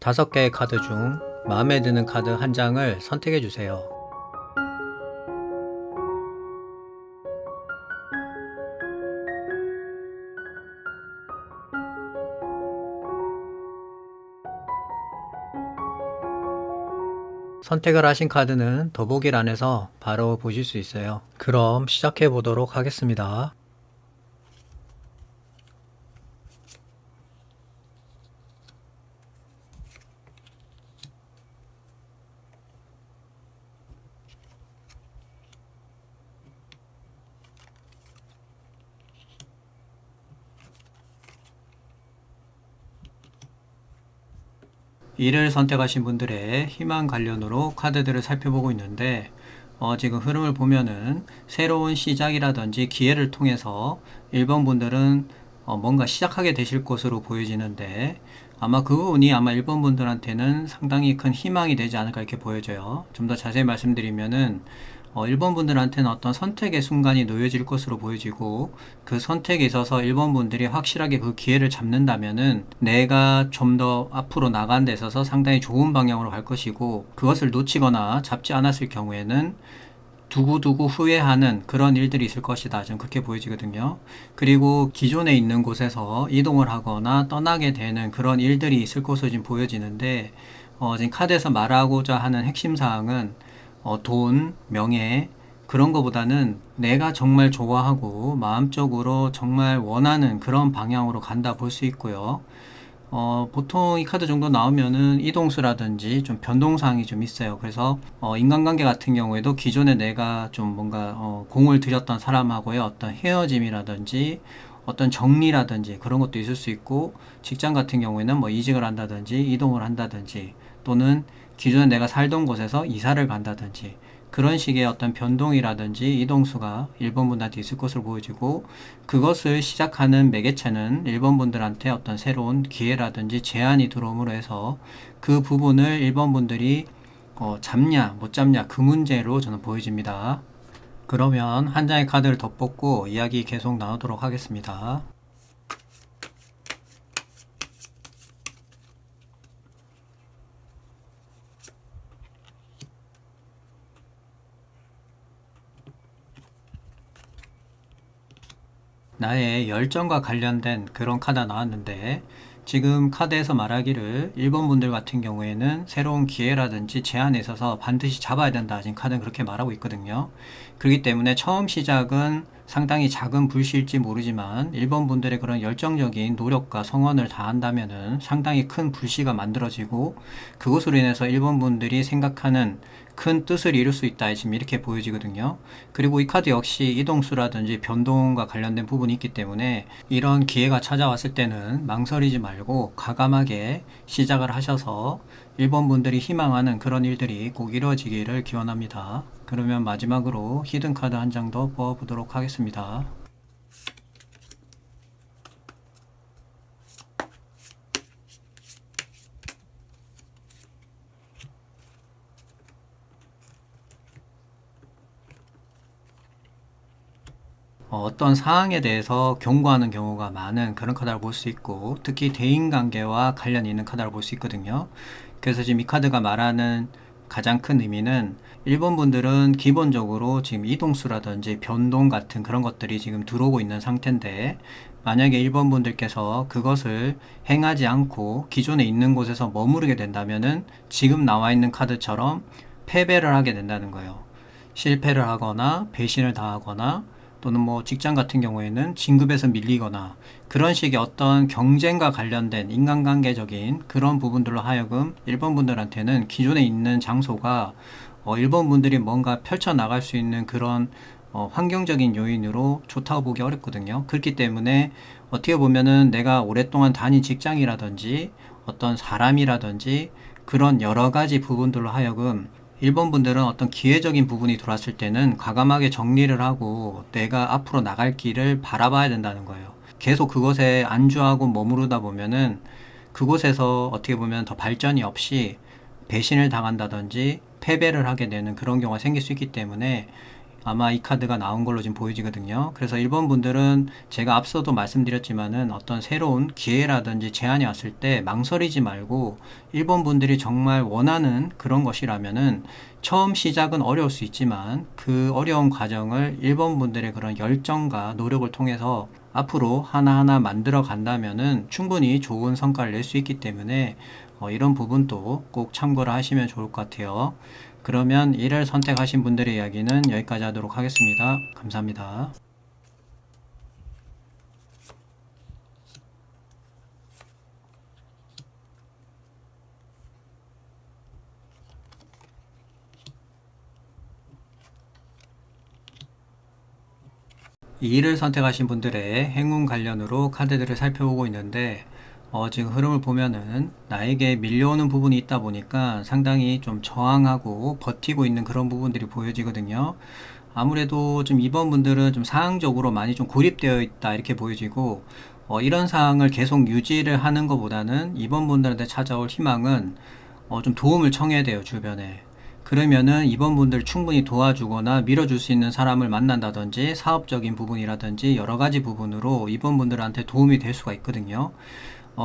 5개의 카드 중 마음에 드는 카드 한 장을 선택해 주세요. 선택을 하신 카드는 더보기란에서 바로 보실 수 있어요. 그럼 시작해 보도록 하겠습니다. 일을 선택하신 분들의 희망 관련으로 카드들을 살펴보고 있는데 지금 흐름을 보면은 새로운 시작이라든지 기회를 통해서 1번 분들은 뭔가 시작하게 되실 것으로 보여지는데 아마 그 부분이 아마 1번 분들한테는 상당히 큰 희망이 되지 않을까 이렇게 보여져요. 좀 더 자세히 말씀드리면은 1번 분들한테는 어떤 선택의 순간이 놓여질 것으로 보여지고 그 선택에 있어서 1번 분들이 확실하게 그 기회를 잡는다면은 내가 좀 더 앞으로 나간 데 있어서 상당히 좋은 방향으로 갈 것이고 그것을 놓치거나 잡지 않았을 경우에는 두고두고 후회하는 그런 일들이 있을 것이다. 좀 그렇게 보여지거든요. 그리고 기존에 있는 곳에서 이동을 하거나 떠나게 되는 그런 일들이 있을 것으로 지금 보여지는데 지금 카드에서 말하고자 하는 핵심 사항은 돈, 명예 그런 거보다는 내가 정말 좋아하고 마음적으로 정말 원하는 그런 방향으로 간다 볼 수 있고요. 보통 이 카드 정도 나오면은 이동수라든지 좀 변동사항이 좀 있어요. 그래서 인간관계 같은 경우에도 기존에 내가 좀 뭔가 공을 들였던 사람하고의 어떤 헤어짐이라든지 어떤 정리라든지 그런 것도 있을 수 있고 직장 같은 경우에는 뭐 이직을 한다든지 이동을 한다든지 또는 기존에 내가 살던 곳에서 이사를 간다든지 그런 식의 어떤 변동이라든지 이동수가 1번 분들한테 있을 것으로 보여지고 그것을 시작하는 매개체는 1번 분들한테 어떤 새로운 기회라든지 제안이 들어옴으로 해서 그 부분을 1번 분들이 잡냐 못 잡냐 그 문제로 저는 보여집니다. 그러면 한 장의 카드를 더 뽑고 이야기 계속 나누도록 하겠습니다. 나의 열정과 관련된 그런 카드가 나왔는데 지금 카드에서 말하기를 1번 분들 같은 경우에는 새로운 기회라든지 제안에 있어서 반드시 잡아야 된다. 지금 카드는 그렇게 말하고 있거든요. 그렇기 때문에 처음 시작은 상당히 작은 불씨일지 모르지만 1번 분들의 그런 열정적인 노력과 성원을 다한다면은 상당히 큰 불씨가 만들어지고 그것으로 인해서 1번 분들이 생각하는 큰 뜻을 이룰 수 있다. 지금 이렇게 보여지거든요. 그리고 이 카드 역시 이동수라든지 변동과 관련된 부분이 있기 때문에 이런 기회가 찾아왔을 때는 망설이지 말고 과감하게 시작을 하셔서 1번 분들이 희망하는 그런 일들이 꼭 이루어지기를 기원합니다. 그러면 마지막으로 히든 카드 한 장 더 뽑아보도록 하겠습니다. 어떤 사항에 대해서 경고하는 경우가 많은 그런 카드를 볼 수 있고 특히 대인관계와 관련이 있는 카드를 볼 수 있거든요. 그래서 지금 이 카드가 말하는 가장 큰 의미는 1번 분들은 기본적으로 지금 이동수라든지 변동 같은 그런 것들이 지금 들어오고 있는 상태인데 만약에 1번 분들께서 그것을 행하지 않고 기존에 있는 곳에서 머무르게 된다면은 지금 나와 있는 카드처럼 패배를 하게 된다는 거예요. 실패를 하거나 배신을 당하거나 또는 뭐 직장 같은 경우에는 진급에서 밀리거나 그런 식의 어떤 경쟁과 관련된 인간관계적인 그런 부분들로 하여금 1번 분들한테는 기존에 있는 장소가 1번 분들이 뭔가 펼쳐나갈 수 있는 그런 환경적인 요인으로 좋다고 보기 어렵거든요. 그렇기 때문에 어떻게 보면은 내가 오랫동안 다닌 직장이라든지 어떤 사람이라든지 그런 여러 가지 부분들로 하여금 1번 분들은 어떤 기회적인 부분이 들어왔을 때는 과감하게 정리를 하고 내가 앞으로 나갈 길을 바라봐야 된다는 거예요. 계속 그것에 안주하고 머무르다 보면은 그곳에서 어떻게 보면 더 발전이 없이 배신을 당한다든지 패배를 하게 되는 그런 경우가 생길 수 있기 때문에 아마 이 카드가 나온 걸로 지금 보여지거든요. 그래서 1번 분들은 제가 앞서도 말씀드렸지만은 어떤 새로운 기회라든지 제안이 왔을 때 망설이지 말고 1번 분들이 정말 원하는 그런 것이라면은 처음 시작은 어려울 수 있지만 그 어려운 과정을 1번 분들의 그런 열정과 노력을 통해서 앞으로 하나하나 만들어 간다면은 충분히 좋은 성과를 낼 수 있기 때문에 이런 부분도 꼭 참고를 하시면 좋을 것 같아요. 그러면 이를 선택하신 분들의 이야기는 여기까지 하도록 하겠습니다. 감사합니다. 이 일을 선택하신 분들의 행운 관련으로 카드들을 살펴보고 있는데 지금 흐름을 보면은 나에게 밀려오는 부분이 있다 보니까 상당히 좀 저항하고 버티고 있는 그런 부분들이 보여지거든요. 아무래도 좀 이번 분들은 좀 상황적으로 많이 좀 고립되어 있다 이렇게 보여지고 이런 상황을 계속 유지를 하는 것보다는 이번 분들한테 찾아올 희망은 좀 도움을 청해야 돼요, 주변에. 그러면은 이번 분들 충분히 도와주거나 밀어줄 수 있는 사람을 만난다든지 사업적인 부분이라든지 여러 가지 부분으로 이번 분들한테 도움이 될 수가 있거든요.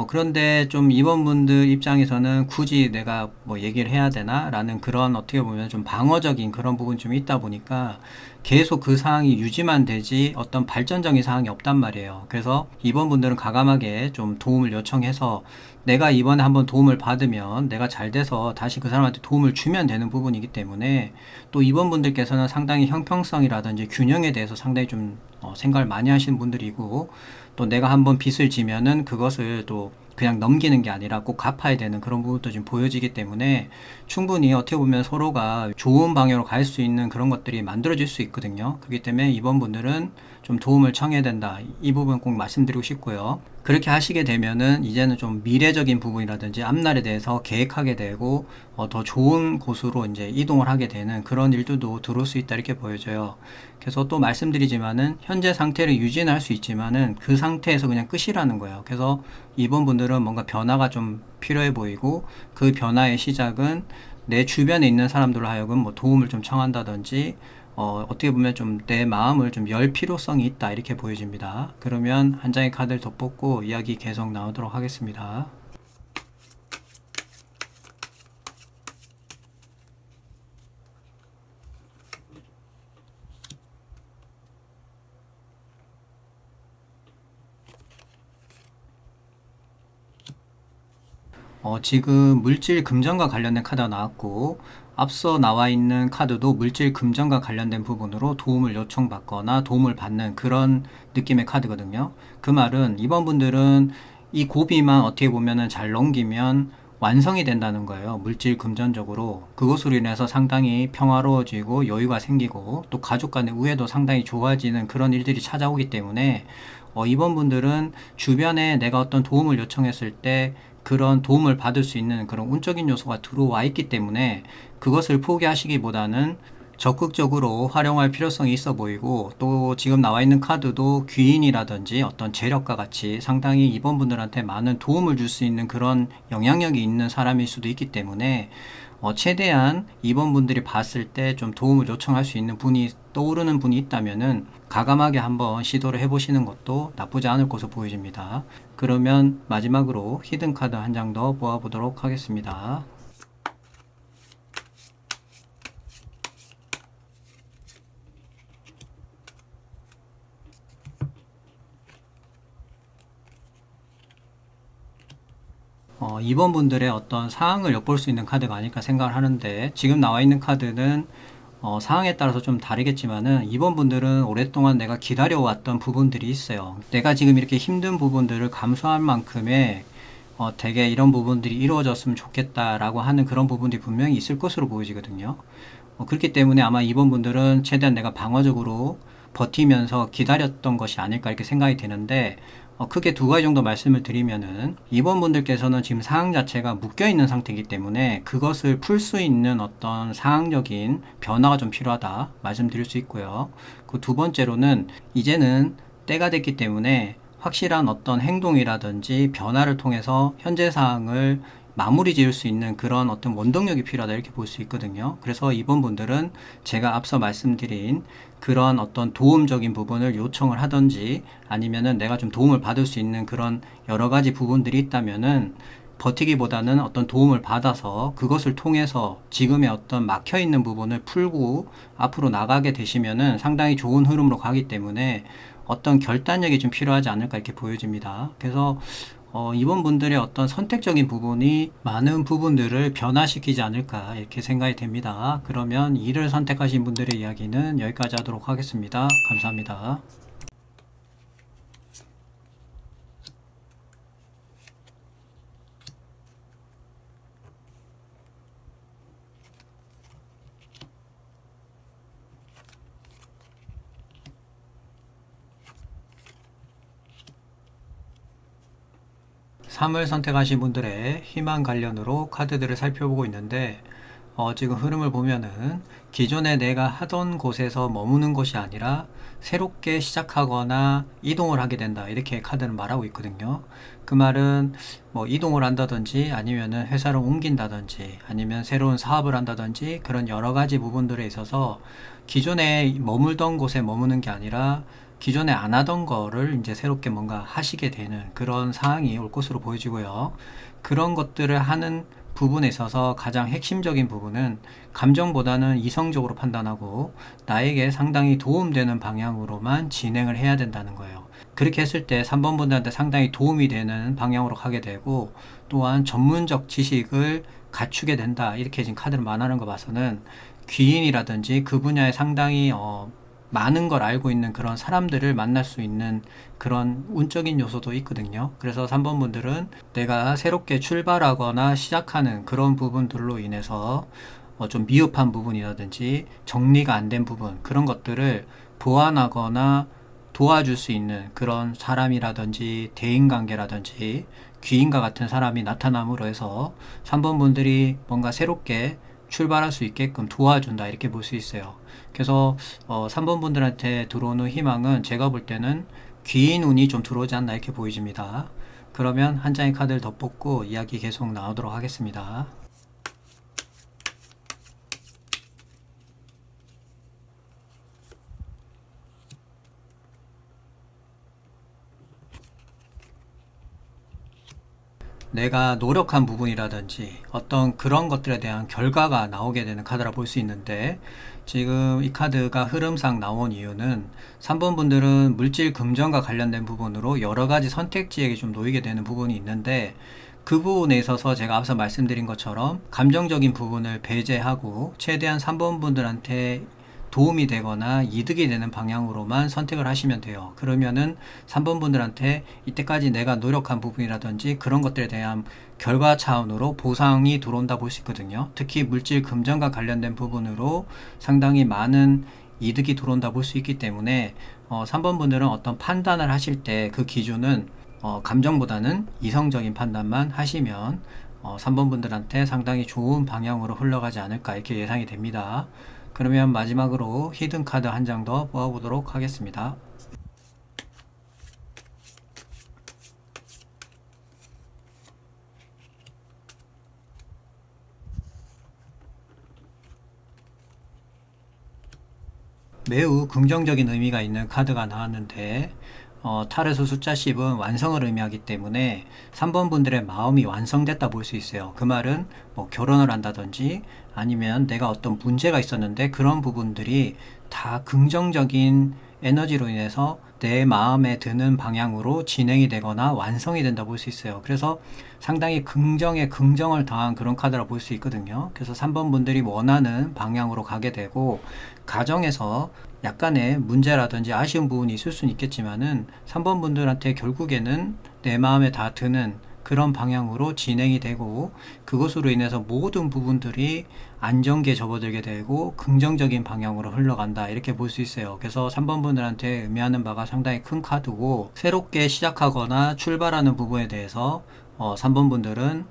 그런데 좀 임원분들 입장에서는 굳이 내가 뭐 얘기를 해야 되나? 라는 그런 어떻게 보면 좀 방어적인 그런 부분이 좀 있다 보니까 계속 그 상황이 유지만 되지 어떤 발전적인 상황이 없단 말이에요. 그래서 임원분들은 과감하게 좀 도움을 요청해서 내가 이번에 한번 도움을 받으면 내가 잘 돼서 다시 그 사람한테 도움을 주면 되는 부분이기 때문에 또 임원분들께서는 상당히 형평성이라든지 균형에 대해서 상당히 좀 생각을 많이 하시는 분들이고 또 내가 한번 빚을 지면은 그것을 또 그냥 넘기는 게 아니라 꼭 갚아야 되는 그런 부분도 좀 보여지기 때문에 충분히 어떻게 보면 서로가 좋은 방향으로 갈 수 있는 그런 것들이 만들어질 수 있거든요. 그렇기 때문에 이번 분들은 좀 도움을 청해야 된다. 이 부분 꼭 말씀드리고 싶고요. 그렇게 하시게 되면은 이제는 좀 미래적인 부분이라든지 앞날에 대해서 계획하게 되고 더 좋은 곳으로 이제 이동을 하게 되는 그런 일들도 들어올 수 있다 이렇게 보여져요. 그래서 또 말씀드리지만은 현재 상태를 유지는 할 수 있지만은 그 상태에서 그냥 끝이라는 거예요. 그래서 이번 분들은 뭔가 변화가 좀 필요해 보이고 그 변화의 시작은 내 주변에 있는 사람들로 하여금 뭐 도움을 좀 청한다든지 어떻게 보면 좀 내 마음을 좀 열 필요성이 있다 이렇게 보여집니다. 그러면 한 장의 카드를 더 뽑고 이야기 계속 나오도록 하겠습니다. 지금 물질 금전과 관련된 카드가 나왔고 앞서 나와 있는 카드도 물질 금전과 관련된 부분으로 도움을 요청받거나 도움을 받는 그런 느낌의 카드거든요. 그 말은 이번 분들은 이 고비만 어떻게 보면은 잘 넘기면 완성이 된다는 거예요. 물질 금전적으로. 그것으로 인해서 상당히 평화로워지고 여유가 생기고 또 가족 간의 우애도 상당히 좋아지는 그런 일들이 찾아오기 때문에 이번 분들은 주변에 내가 어떤 도움을 요청했을 때 그런 도움을 받을 수 있는 그런 운적인 요소가 들어와 있기 때문에 그것을 포기하시기보다는 적극적으로 활용할 필요성이 있어 보이고 또 지금 나와 있는 카드도 귀인이라든지 어떤 재력과 같이 상당히 이번 분들한테 많은 도움을 줄 수 있는 그런 영향력이 있는 사람일 수도 있기 때문에 최대한 이번 분들이 봤을 때 좀 도움을 요청할 수 있는 분이 떠오르는 분이 있다면은 과감하게 한번 시도를 해보시는 것도 나쁘지 않을 것으로 보여집니다. 그러면 마지막으로 히든 카드 한 장 더 모아보도록 하겠습니다. 이번 분들의 어떤 상황을 엿볼 수 있는 카드가 아닐까 생각을 하는데 지금 나와 있는 카드는 상황에 따라서 좀 다르겠지만은 이번 분들은 오랫동안 내가 기다려왔던 부분들이 있어요. 내가 지금 이렇게 힘든 부분들을 감수할 만큼의 되게 이런 부분들이 이루어졌으면 좋겠다라고 하는 그런 부분들이 분명히 있을 것으로 보여지거든요. 그렇기 때문에 아마 이번 분들은 최대한 내가 방어적으로 버티면서 기다렸던 것이 아닐까 이렇게 생각이 되는데 크게 두 가지 정도 말씀을 드리면은 이번 분들께서는 지금 상황 자체가 묶여 있는 상태이기 때문에 그것을 풀 수 있는 어떤 상황적인 변화가 좀 필요하다 말씀드릴 수 있고요. 그 두 번째로는 이제는 때가 됐기 때문에 확실한 어떤 행동이라든지 변화를 통해서 현재 상황을 마무리 지을 수 있는 그런 어떤 원동력이 필요하다 이렇게 볼 수 있거든요. 그래서 이번 분들은 제가 앞서 말씀드린 그런 어떤 도움적인 부분을 요청을 하든지 아니면은 내가 좀 도움을 받을 수 있는 그런 여러 가지 부분들이 있다면은 버티기보다는 어떤 도움을 받아서 그것을 통해서 지금의 어떤 막혀 있는 부분을 풀고 앞으로 나가게 되시면은 상당히 좋은 흐름으로 가기 때문에 어떤 결단력이 좀 필요하지 않을까 이렇게 보여집니다. 그래서 이번 분들의 어떤 선택적인 부분이 많은 부분들을 변화시키지 않을까 이렇게 생각이 됩니다. 그러면 이를 선택하신 분들의 이야기는 여기까지 하도록 하겠습니다. 감사합니다. 삶을 선택하신 분들의 희망 관련으로 카드들을 살펴보고 있는데 지금 흐름을 보면은 기존에 내가 하던 곳에서 머무는 것이 아니라 새롭게 시작하거나 이동을 하게 된다 이렇게 카드는 말하고 있거든요. 그 말은 뭐 이동을 한다든지 아니면은 회사를 옮긴다든지 아니면 새로운 사업을 한다든지 그런 여러 가지 부분들에 있어서 기존에 머물던 곳에 머무는 게 아니라 기존에 안 하던 거를 이제 새롭게 뭔가 하시게 되는 그런 상황이 올 것으로 보여지고요. 그런 것들을 하는 부분에 있어서 가장 핵심적인 부분은 감정보다는 이성적으로 판단하고 나에게 상당히 도움되는 방향으로만 진행을 해야 된다는 거예요. 그렇게 했을 때 3번 분들한테 상당히 도움이 되는 방향으로 가게 되고 또한 전문적 지식을 갖추게 된다. 이렇게 지금 카드를 말하는 거 봐서는 귀인이라든지 그 분야에 상당히 많은 걸 알고 있는 그런 사람들을 만날 수 있는 그런 운적인 요소도 있거든요. 그래서 3번 분들은 내가 새롭게 출발하거나 시작하는 그런 부분들로 인해서 좀 미흡한 부분이라든지 정리가 안 된 부분 그런 것들을 보완하거나 도와줄 수 있는 그런 사람이라든지 대인관계라든지 귀인과 같은 사람이 나타남으로 해서 3번 분들이 뭔가 새롭게 출발할 수 있게끔 도와준다 이렇게 볼 수 있어요. 그래서 3번 분들한테 들어오는 희망은 제가 볼 때는 귀인 운이 좀 들어오지 않나 이렇게 보여집니다. 그러면 한 장의 카드를 더 뽑고 이야기 계속 나오도록 하겠습니다. 내가 노력한 부분이라든지 어떤 그런 것들에 대한 결과가 나오게 되는 카드라 볼 수 있는데 지금 이 카드가 흐름상 나온 이유는 3번 분들은 물질 금전과 관련된 부분으로 여러 가지 선택지에 좀 놓이게 되는 부분이 있는데 그 부분에 있어서 제가 앞서 말씀드린 것처럼 감정적인 부분을 배제하고 최대한 3번 분들한테 도움이 되거나 이득이 되는 방향으로만 선택을 하시면 돼요. 그러면은 3번 분들한테 이때까지 내가 노력한 부분이라든지 그런 것들에 대한 결과 차원으로 보상이 들어온다 볼 수 있거든요. 특히 물질 금전과 관련된 부분으로 상당히 많은 이득이 들어온다 볼 수 있기 때문에 3번 분들은 어떤 판단을 하실 때 그 기준은 감정보다는 이성적인 판단만 하시면 3번 분들한테 상당히 좋은 방향으로 흘러가지 않을까 이렇게 예상이 됩니다. 그러면 마지막으로 히든 카드 한 장 더 뽑아보도록 하겠습니다. 매우 긍정적인 의미가 있는 카드가 나왔는데 타르트 숫자 10은 완성을 의미하기 때문에 3번 분들의 마음이 완성됐다 볼 수 있어요. 그 말은 뭐 결혼을 한다든지 아니면 내가 어떤 문제가 있었는데 그런 부분들이 다 긍정적인 에너지로 인해서 내 마음에 드는 방향으로 진행이 되거나 완성이 된다 볼 수 있어요. 그래서 상당히 긍정에 긍정을 더한 그런 카드라 볼 수 있거든요. 그래서 3번 분들이 원하는 방향으로 가게 되고 가정에서 약간의 문제라든지 아쉬운 부분이 있을 수는 있겠지만은 3번 분들한테 결국에는 내 마음에 다 드는 그런 방향으로 진행이 되고 그것으로 인해서 모든 부분들이 안정기에 접어들게 되고 긍정적인 방향으로 흘러간다 이렇게 볼 수 있어요. 그래서 3번 분들한테 의미하는 바가 상당히 큰 카드고 새롭게 시작하거나 출발하는 부분에 대해서 3번 분들은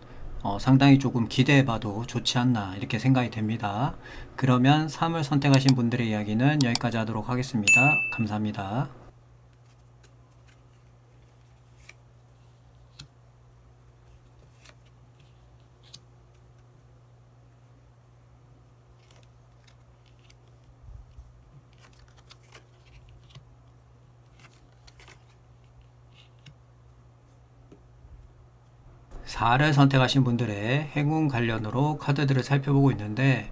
상당히 조금 기대해봐도 좋지 않나 이렇게 생각이 됩니다. 그러면 3을 선택하신 분들의 이야기는 여기까지 하도록 하겠습니다. 감사합니다. 4를 선택하신 분들의 행운 관련으로 카드들을 살펴보고 있는데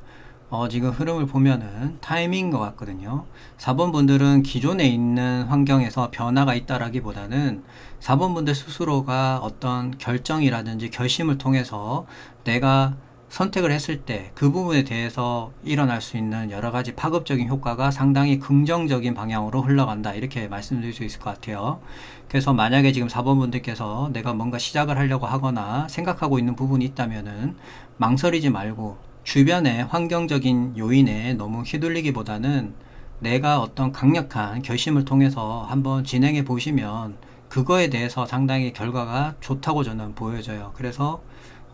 지금 흐름을 보면은 타이밍인 것 같거든요. 4번 분들은 기존에 있는 환경에서 변화가 있다라기보다는 4번 분들 스스로가 어떤 결정이라든지 결심을 통해서 내가 선택을 했을 때 그 부분에 대해서 일어날 수 있는 여러 가지 파급적인 효과가 상당히 긍정적인 방향으로 흘러간다. 이렇게 말씀드릴 수 있을 것 같아요. 그래서 만약에 지금 4번 분들께서 내가 뭔가 시작을 하려고 하거나 생각하고 있는 부분이 있다면은 망설이지 말고 주변의 환경적인 요인에 너무 휘둘리기보다는 내가 어떤 강력한 결심을 통해서 한번 진행해 보시면 그거에 대해서 상당히 결과가 좋다고 저는 보여져요. 그래서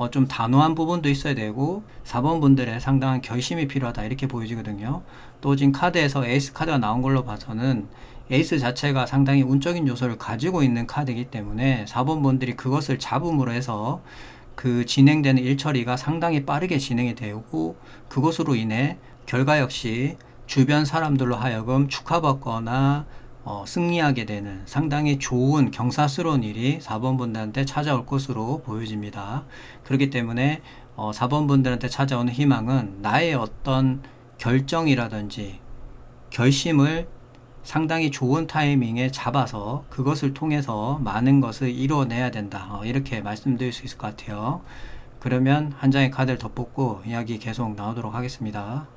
좀 단호한 부분도 있어야 되고 4번 분들의 상당한 결심이 필요하다 이렇게 보여지거든요. 또 지금 카드에서 에이스 카드가 나온 걸로 봐서는 에이스 자체가 상당히 운적인 요소를 가지고 있는 카드이기 때문에 4번 분들이 그것을 잡음으로 해서 그 진행되는 일 처리가 상당히 빠르게 진행이 되고 그것으로 인해 결과 역시 주변 사람들로 하여금 축하받거나 승리하게 되는 상당히 좋은 경사스러운 일이 4번 분들한테 찾아올 것으로 보여집니다. 그렇기 때문에 4번 분들한테 찾아오는 희망은 나의 어떤 결정이라든지 결심을 상당히 좋은 타이밍에 잡아서 그것을 통해서 많은 것을 이루어내야 된다. 이렇게 말씀드릴 수 있을 것 같아요. 그러면 한 장의 카드를 더 뽑고 이야기 계속 나오도록 하겠습니다.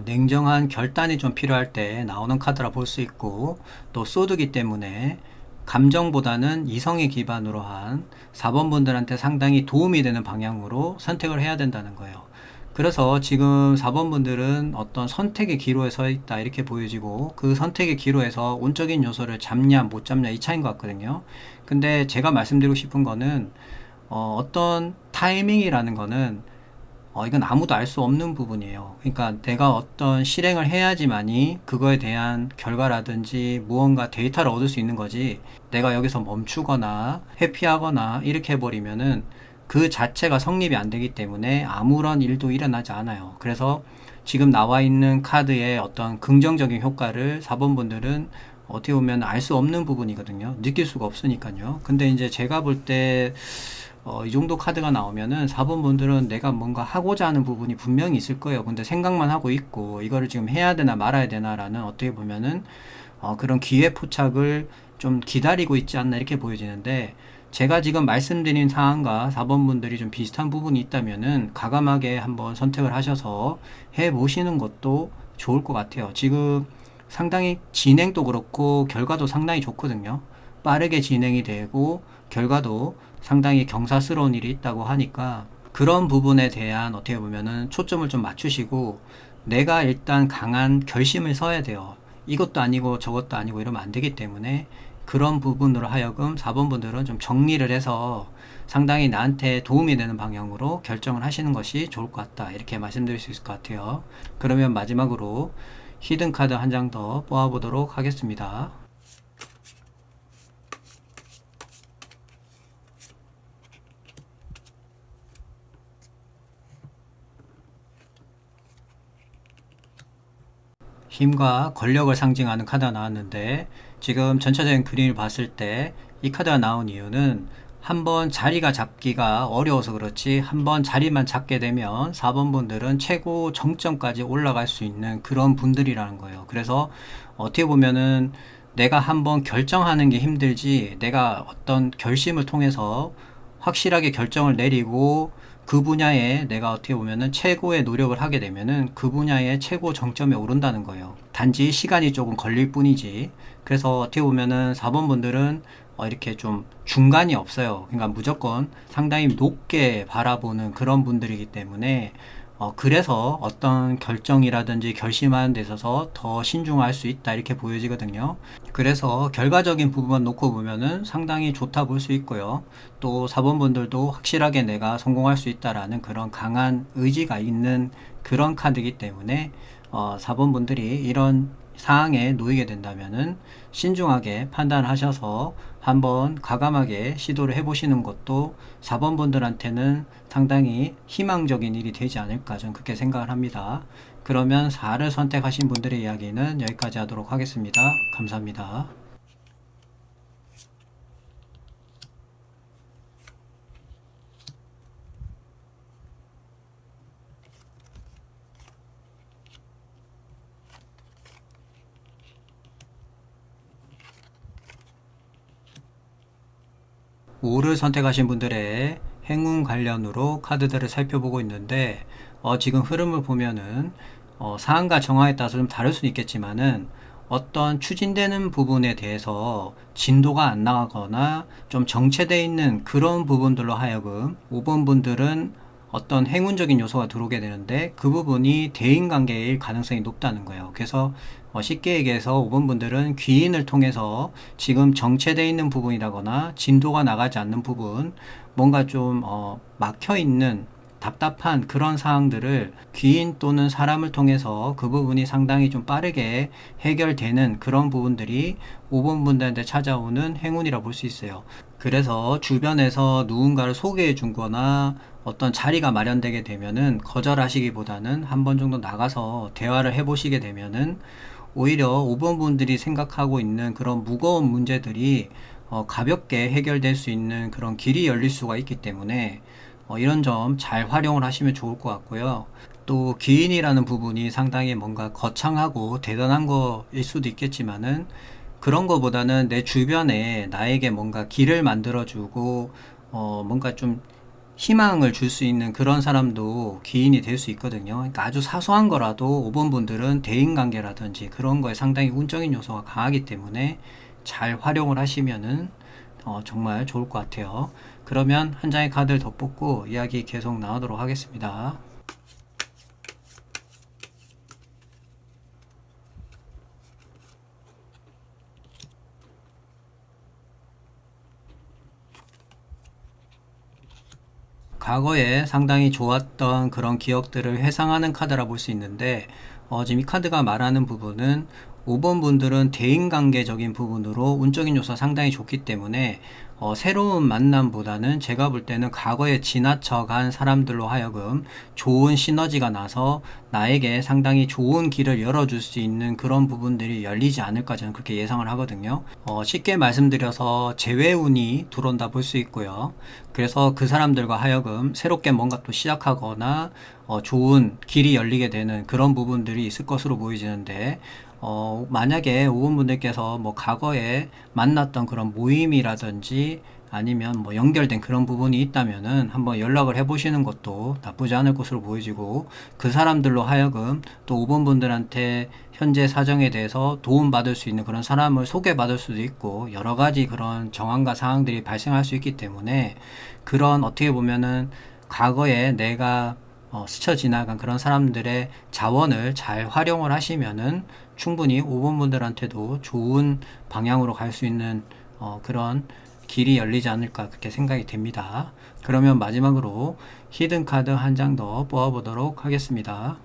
냉정한 결단이 좀 필요할 때 나오는 카드라 볼 수 있고 또 소드기 때문에 감정보다는 이성의 기반으로 한 4번 분들한테 상당히 도움이 되는 방향으로 선택을 해야 된다는 거예요. 그래서 지금 4번 분들은 어떤 선택의 기로에 서 있다 이렇게 보여지고 그 선택의 기로에서 운적인 요소를 잡냐 못 잡냐 이 차이인 것 같거든요. 근데 제가 말씀드리고 싶은 거는 어떤 타이밍이라는 거는 이건 아무도 알 수 없는 부분이에요. 그러니까 내가 어떤 실행을 해야지만이 그거에 대한 결과라든지 무언가 데이터를 얻을 수 있는 거지 내가 여기서 멈추거나 회피하거나 이렇게 해버리면은 그 자체가 성립이 안 되기 때문에 아무런 일도 일어나지 않아요. 그래서 지금 나와 있는 카드의 어떤 긍정적인 효과를 4번 분들은 어떻게 보면 알 수 없는 부분이거든요. 느낄 수가 없으니까요. 근데 이제 제가 볼때 이 정도 카드가 나오면은 4번 분들은 내가 뭔가 하고자 하는 부분이 분명히 있을 거예요. 근데 생각만 하고 있고 이거를 지금 해야 되나 말아야 되나라는 어떻게 보면은 그런 기회 포착을 좀 기다리고 있지 않나 이렇게 보여지는데 제가 지금 말씀드린 사항과 4번 분들이 좀 비슷한 부분이 있다면은 과감하게 한번 선택을 하셔서 해 보시는 것도 좋을 것 같아요. 지금 상당히 진행도 그렇고 결과도 상당히 좋거든요. 빠르게 진행이 되고 결과도 상당히 경사스러운 일이 있다고 하니까 그런 부분에 대한 어떻게 보면은 초점을 좀 맞추시고 내가 일단 강한 결심을 서야 돼요. 이것도 아니고 저것도 아니고 이러면 안 되기 때문에 그런 부분으로 하여금 4번 분들은 좀 정리를 해서 상당히 나한테 도움이 되는 방향으로 결정을 하시는 것이 좋을 것 같다. 이렇게 말씀드릴 수 있을 것 같아요. 그러면 마지막으로 히든 카드 한 장 더 뽑아보도록 하겠습니다. 힘과 권력을 상징하는 카드가 나왔는데 지금 전체적인 그림을 봤을 때 이 카드가 나온 이유는 한번 자리가 잡기가 어려워서 그렇지 한번 자리만 잡게 되면 4번 분들은 최고 정점까지 올라갈 수 있는 그런 분들이라는 거예요. 그래서 어떻게 보면은 내가 한번 결정하는 게 힘들지 내가 어떤 결심을 통해서 확실하게 결정을 내리고 그 분야에 내가 어떻게 보면은 최고의 노력을 하게 되면은 그 분야의 최고 정점에 오른다는 거예요. 단지 시간이 조금 걸릴 뿐이지. 그래서 어떻게 보면은 4번 분들은 이렇게 좀 중간이 없어요. 그러니까 무조건 상당히 높게 바라보는 그런 분들이기 때문에 그래서 어떤 결정이라든지 결심하는 데 있어서 더 신중할 수 있다 이렇게 보여지거든요. 그래서 결과적인 부분만 놓고 보면은 상당히 좋다 볼 수 있고요. 또 4번 분들도 확실하게 내가 성공할 수 있다라는 그런 강한 의지가 있는 그런 카드이기 때문에 4번 분들이 이런 상황에 놓이게 된다면은 신중하게 판단하셔서 한번 과감하게 시도를 해보시는 것도 4번 분들한테는 상당히 희망적인 일이 되지 않을까 저는 그렇게 생각을 합니다. 그러면 4를 선택하신 분들의 이야기는 여기까지 하도록 하겠습니다. 감사합니다. 5를 선택하신 분들의 행운 관련으로 카드들을 살펴보고 있는데 지금 흐름을 보면은 상황과 정황에 따라서 좀 다를 수는 있겠지만은 어떤 추진되는 부분에 대해서 진도가 안 나가거나 좀 정체되어 있는 그런 부분들로 하여금 5번 분들은 어떤 행운적인 요소가 들어오게 되는데 그 부분이 대인관계일 가능성이 높다는 거예요. 그래서 쉽게 얘기해서 5번 분들은 귀인을 통해서 지금 정체되어 있는 부분이라거나 진도가 나가지 않는 부분, 뭔가 좀 막혀 있는 답답한 그런 사항들을 귀인 또는 사람을 통해서 그 부분이 상당히 좀 빠르게 해결되는 그런 부분들이 5번 분들한테 찾아오는 행운이라 볼 수 있어요. 그래서 주변에서 누군가를 소개해 준 거나 어떤 자리가 마련되게 되면은 거절하시기보다는 한 번 정도 나가서 대화를 해 보시게 되면은 오히려 5번 분들이 생각하고 있는 그런 무거운 문제들이 가볍게 해결될 수 있는 그런 길이 열릴 수가 있기 때문에 이런 점 잘 활용을 하시면 좋을 것 같고요. 또 기인이라는 부분이 상당히 뭔가 거창하고 대단한 거일 수도 있겠지만은 그런 거보다는 내 주변에 나에게 뭔가 길을 만들어주고 뭔가 좀 희망을 줄 수 있는 그런 사람도 기인이 될 수 있거든요. 그러니까 아주 사소한 거라도 5번 분들은 대인관계라든지 그런 거에 상당히 운적인 요소가 강하기 때문에 잘 활용을 하시면은 정말 좋을 것 같아요. 그러면 한 장의 카드를 더 뽑고 이야기 계속 나누도록 하겠습니다. 과거에 상당히 좋았던 그런 기억들을 회상하는 카드라 볼 수 있는데 지금 이 카드가 말하는 부분은 5번 분들은 대인관계적인 부분으로 운적인 요소가 상당히 좋기 때문에 새로운 만남보다는 제가 볼 때는 과거에 지나쳐간 사람들로 하여금 좋은 시너지가 나서 나에게 상당히 좋은 길을 열어줄 수 있는 그런 부분들이 열리지 않을까 저는 그렇게 예상을 하거든요. 쉽게 말씀드려서 재회운이 들어온다 볼 수 있고요. 그래서 그 사람들과 하여금 새롭게 뭔가 또 시작하거나 좋은 길이 열리게 되는 그런 부분들이 있을 것으로 보이지는데 만약에 5번 분들께서 뭐 과거에 만났던 그런 모임이라든지 아니면 뭐 연결된 그런 부분이 있다면은 한번 연락을 해 보시는 것도 나쁘지 않을 것으로 보여지고 그 사람들로 하여금 또 5번 분들한테 현재 사정에 대해서 도움받을 수 있는 그런 사람을 소개받을 수도 있고 여러 가지 그런 정황과 상황들이 발생할 수 있기 때문에 그런 어떻게 보면은 과거에 내가 스쳐 지나간 그런 사람들의 자원을 잘 활용을 하시면은 충분히 5번 분들한테도 좋은 방향으로 갈 수 있는 그런 길이 열리지 않을까 그렇게 생각이 됩니다. 그러면 마지막으로 히든 카드 한 장 더 뽑아보도록 하겠습니다.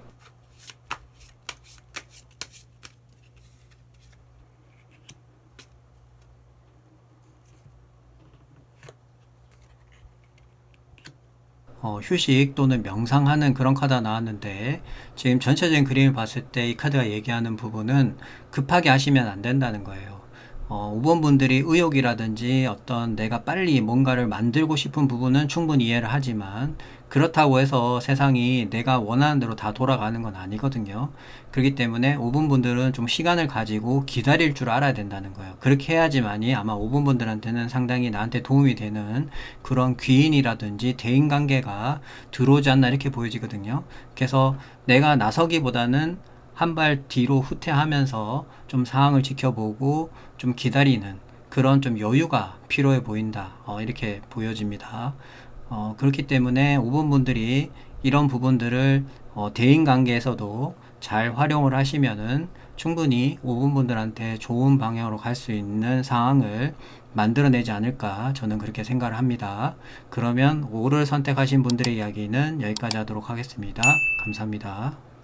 휴식 또는 명상하는 그런 카드가 나왔는데 지금 전체적인 그림을 봤을 때 이 카드가 얘기하는 부분은 급하게 하시면 안 된다는 거예요. 5번 분들이 의욕이라든지 어떤 내가 빨리 뭔가를 만들고 싶은 부분은 충분히 이해를 하지만 그렇다고 해서 세상이 내가 원하는 대로 다 돌아가는 건 아니거든요. 그렇기 때문에 5번 분들은 좀 시간을 가지고 기다릴 줄 알아야 된다는 거예요. 그렇게 해야지만이 아마 5번 분들한테는 상당히 나한테 도움이 되는 그런 귀인이라든지 대인관계가 들어오지 않나 이렇게 보여지거든요. 그래서 내가 나서기보다는 한 발 뒤로 후퇴하면서 좀 상황을 지켜보고 좀 기다리는 그런 좀 여유가 필요해 보인다. 이렇게 보여집니다. 그렇기 때문에 5번 분들이 이런 부분들을 대인 관계에서도 잘 활용을 하시면은 충분히 5번 분들한테 좋은 방향으로 갈 수 있는 상황을 만들어내지 않을까 저는 그렇게 생각을 합니다. 그러면 5를 선택하신 분들의 이야기는 여기까지 하도록 하겠습니다. 감사합니다.